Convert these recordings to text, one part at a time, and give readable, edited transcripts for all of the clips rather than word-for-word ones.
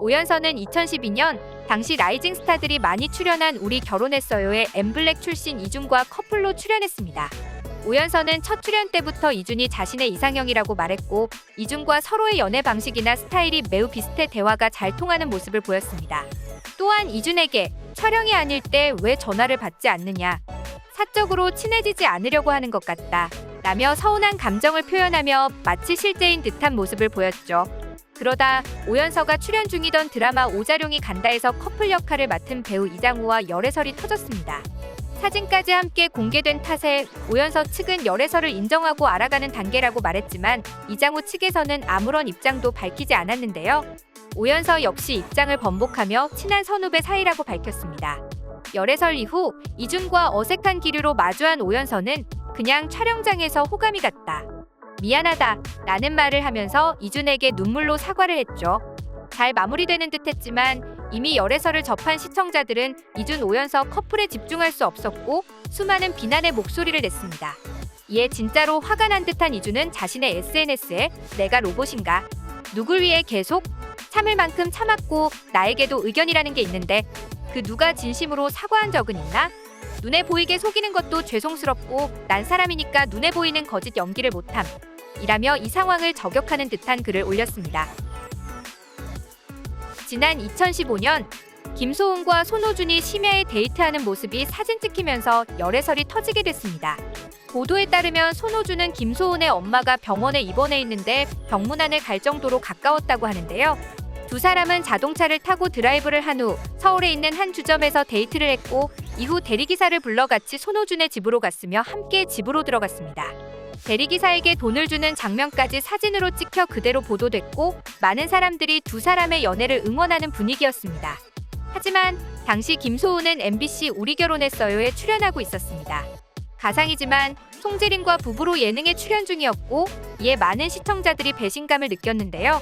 오연서는 2012년 당시 라이징 스타들이 많이 출연한 우리 결혼했어요의 엠블랙 출신 이준과 커플로 출연했습니다. 오연서는 첫 출연 때부터 이준이 자신의 이상형이라고 말했고 이준과 서로의 연애 방식이나 스타일이 매우 비슷해 대화가 잘 통하는 모습을 보였습니다. 또한 이준에게 촬영이 아닐 때 왜 전화를 받지 않느냐, 사적으로 친해지지 않으려고 하는 것 같다 라며 서운한 감정을 표현하며 마치 실제인 듯한 모습을 보였죠. 그러다 오연서가 출연 중이던 드라마 오자룡이 간다에서 커플 역할을 맡은 배우 이장우와 열애설이 터졌습니다. 사진까지 함께 공개된 탓에 오연서 측은 열애설을 인정하고 알아가는 단계라고 말했지만 이장우 측에서는 아무런 입장도 밝히지 않았는데요. 오연서 역시 입장을 번복하며 친한 선후배 사이라고 밝혔습니다. 열애설 이후 이준과 어색한 기류로 마주한 오연서는 그냥 촬영장에서 호감이 갔다, 미안하다 라는 말을 하면서 이준에게 눈물로 사과를 했죠. 잘 마무리되는 듯했지만 이미 열애설을 접한 시청자들은 이준 오연서 커플에 집중할 수 없었고 수많은 비난의 목소리를 냈습니다. 이에 진짜로 화가 난 듯한 이준은 자신의 SNS에 내가 로봇인가? 누굴 위해 계속 참을 만큼 참았고 나에게도 의견이라는 게 있는데 그 누가 진심으로 사과한 적은 있나? 눈에 보이게 속이는 것도 죄송스럽고 난 사람이니까 눈에 보이는 거짓 연기를 못함 이라며 이 상황을 저격하는 듯한 글을 올렸습니다. 지난 2015년 김소은과 손호준이 심야에 데이트하는 모습이 사진 찍히면서 열애설이 터지게 됐습니다. 보도에 따르면 손호준은 김소은의 엄마가 병원에 입원해 있는데 병문안을 갈 정도로 가까웠다고 하는데요. 두 사람은 자동차를 타고 드라이브를 한 후 서울에 있는 한 주점에서 데이트를 했고 이후 대리기사를 불러 같이 손호준의 집으로 갔으며 함께 집으로 들어갔습니다. 대리기사에게 돈을 주는 장면까지 사진으로 찍혀 그대로 보도됐고 많은 사람들이 두 사람의 연애를 응원하는 분위기였습니다. 하지만 당시 김소은은 MBC 우리 결혼했어요에 출연하고 있었습니다. 가상이지만 송재림과 부부로 예능에 출연 중이었고 이에 많은 시청자들이 배신감을 느꼈는데요.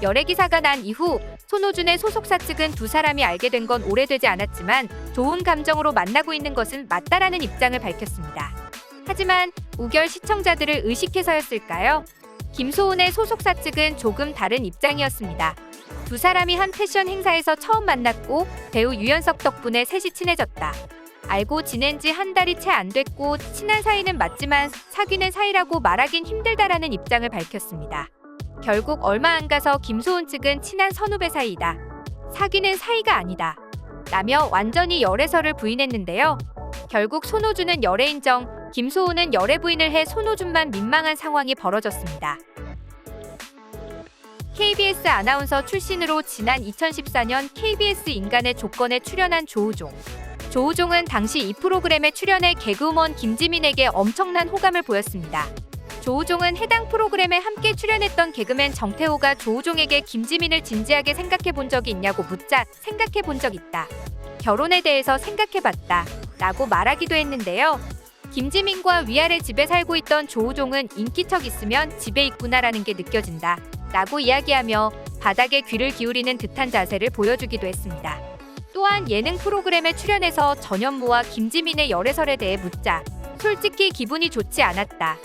열애기사가 난 이후 손호준의 소속사 측은 두 사람이 알게 된 건 오래되지 않았지만 좋은 감정으로 만나고 있는 것은 맞다라는 입장을 밝혔습니다. 하지만 우결 시청자들을 의식해서였을까요? 김소은의 소속사 측은 조금 다른 입장이었습니다. 두 사람이 한 패션 행사에서 처음 만났고 배우 유연석 덕분에 셋이 친해졌다. 알고 지낸 지 한 달이 채 안 됐고 친한 사이는 맞지만 사귀는 사이라고 말하긴 힘들다라는 입장을 밝혔습니다. 결국 얼마 안 가서 김소은 측은 친한 선후배 사이다, 사귀는 사이가 아니다 라며 완전히 열애설을 부인했는데요. 결국 손호준은 열애 인정, 김소은은 열애 부인을 해 손호준만 민망한 상황이 벌어졌습니다. KBS 아나운서 출신으로 지난 2014년 KBS 인간의 조건에 출연한 조우종. 조우종은 당시 이 프로그램에 출연해 개그우먼 김지민에게 엄청난 호감을 보였습니다. 조우종은 해당 프로그램에 함께 출연했던 개그맨 정태호가 조우종에게 김지민을 진지하게 생각해 본 적이 있냐고 묻자 생각해 본 적 있다, 결혼에 대해서 생각해 봤다 라고 말하기도 했는데요. 김지민과 위아래 집에 살고 있던 조우종은 인기척 있으면 집에 있구나라는 게 느껴진다 라고 이야기하며 바닥에 귀를 기울이는 듯한 자세를 보여주기도 했습니다. 또한 예능 프로그램에 출연해서 전현무와 김지민의 열애설에 대해 묻자 솔직히 기분이 좋지 않았다,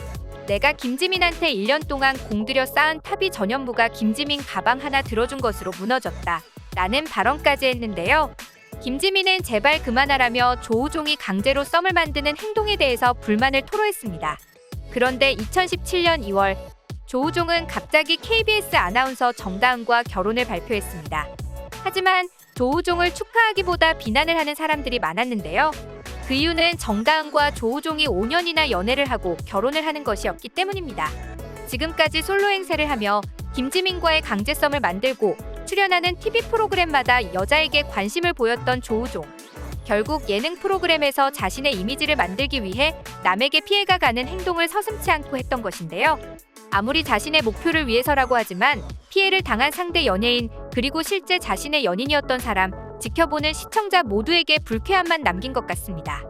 내가 김지민한테 1년 동안 공들여 쌓은 탑이 전현무가 김지민 가방 하나 들어준 것으로 무너졌다 라는 발언까지 했는데요. 김지민은 제발 그만하라며 조우종이 강제로 썸을 만드는 행동에 대해서 불만을 토로했습니다. 그런데 2017년 2월 조우종은 갑자기 KBS 아나운서 정다은과 결혼을 발표했습니다. 하지만 조우종을 축하하기보다 비난을 하는 사람들이 많았는데요. 그 이유는 정다은과 조우종이 5년이나 연애를 하고 결혼을 하는 것이었기 때문입니다. 지금까지 솔로 행세를 하며 김지민과의 강제썸을 만들고 출연하는 TV 프로그램마다 여자에게 관심을 보였던 조우종. 결국 예능 프로그램에서 자신의 이미지를 만들기 위해 남에게 피해가 가는 행동을 서슴지 않고 했던 것인데요. 아무리 자신의 목표를 위해서라고 하지만 피해를 당한 상대 연예인 그리고 실제 자신의 연인이었던 사람, 지켜보는 시청자 모두에게 불쾌함만 남긴 것 같습니다.